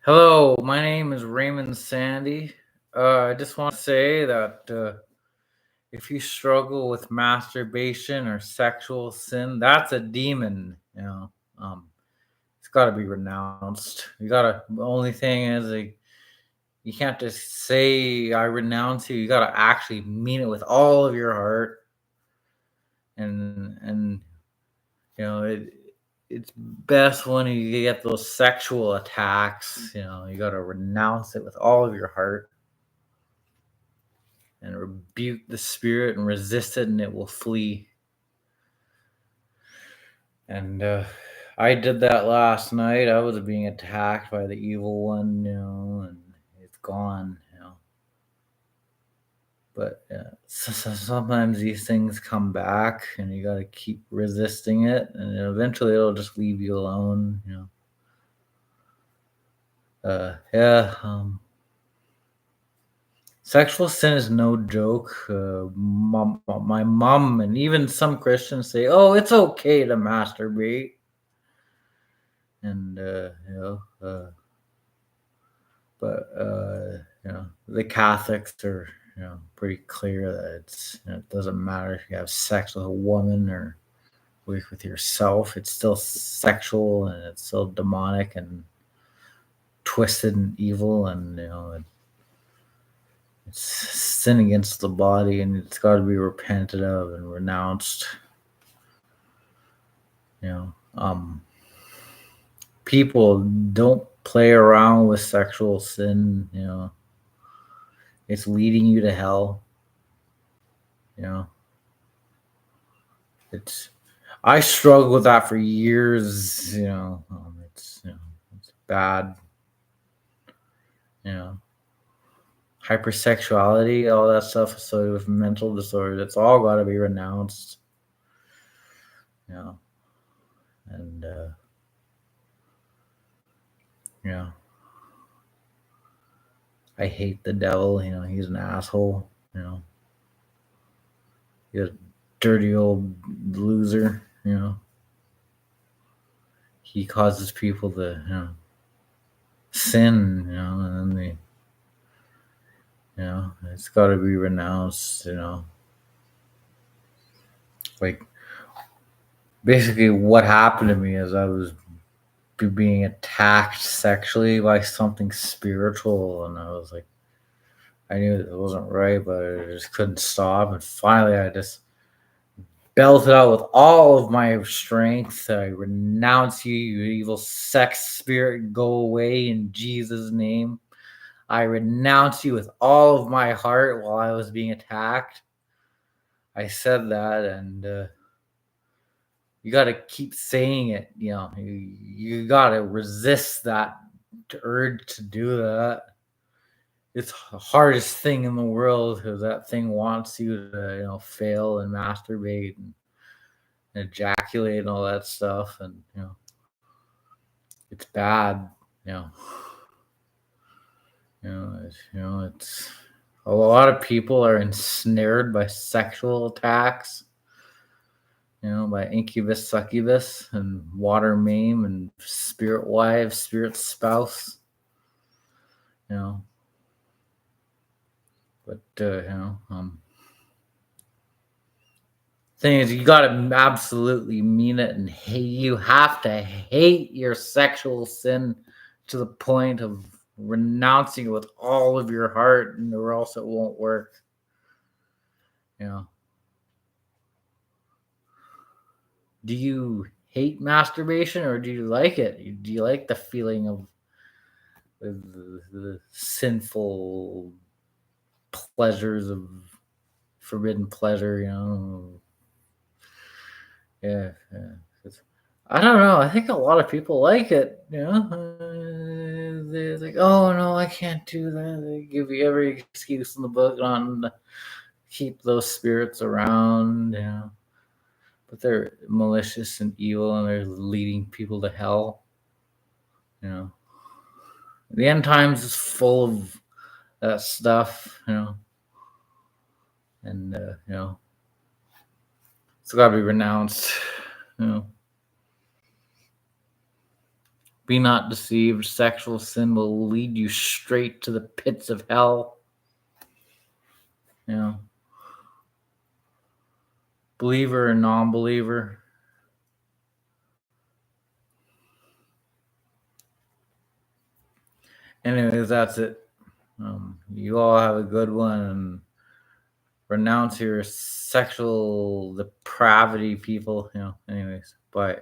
Hello, my name is Raymond Sandy. I just want to say that if you struggle with masturbation or sexual sin, that's a demon. It's got to be renounced. The only thing is, you can't just say, I renounce you. You got to actually mean it with all of your heart. And it's best when you get those sexual attacks. You got to renounce it with all of your heart and rebuke the spirit and resist it, and it will flee. And I did that last night. I was being attacked by the evil one, and it's gone. But sometimes these things come back, and you got to keep resisting it, and eventually it'll just leave you alone. Yeah. Sexual sin is no joke. My mom and even some Christians say, "Oh, it's okay to masturbate," and the Catholics are pretty clear that it doesn't matter if you have sex with a woman or with yourself. It's still sexual, and it's still demonic and twisted and evil, and it's sin against the body, and it's got to be repented of and renounced. People don't play around with sexual sin. It's leading you to hell. I struggled with that for years. It's bad. Hypersexuality, all that stuff associated with mental disorders, it's all got to be renounced. And I hate the devil. He's an asshole. He's a dirty old loser. He causes people to sin. And then it's got to be renounced. Like, basically what happened to me is I was being attacked sexually by something spiritual, and I was like, I knew it wasn't right, but I just couldn't stop. And finally I just belted out with all of my strength, I renounce you, you evil sex spirit, go away in Jesus' name. I renounce you with all of my heart while I was being attacked. I said that, and you got to keep saying it. You got to resist that urge to do that. It's the hardest thing in the world, because that thing wants you to fail and masturbate and ejaculate and all that stuff, and it's bad. It's a lot of people are ensnared by sexual attacks, by incubus, succubus, and water maim, and spirit wife, spirit spouse. But thing is, you gotta absolutely mean it and hate. You have to hate your sexual sin to the point of renouncing it with all of your heart, or else it won't work. Do you hate masturbation, or do you like it? Do you like the feeling of the sinful pleasures of forbidden pleasure? Yeah. I don't know. I think a lot of people like it. They're like, "Oh no, I can't do that." They give you every excuse in the book on to keep those spirits around. But they're malicious and evil, and they're leading people to hell. The end times is full of that stuff. And it's got to be renounced. Be not deceived. Sexual sin will lead you straight to the pits of hell. You know, believer and non-believer. Anyways, that's it. You all have a good one, and renounce your sexual depravity, people. Anyways, bye.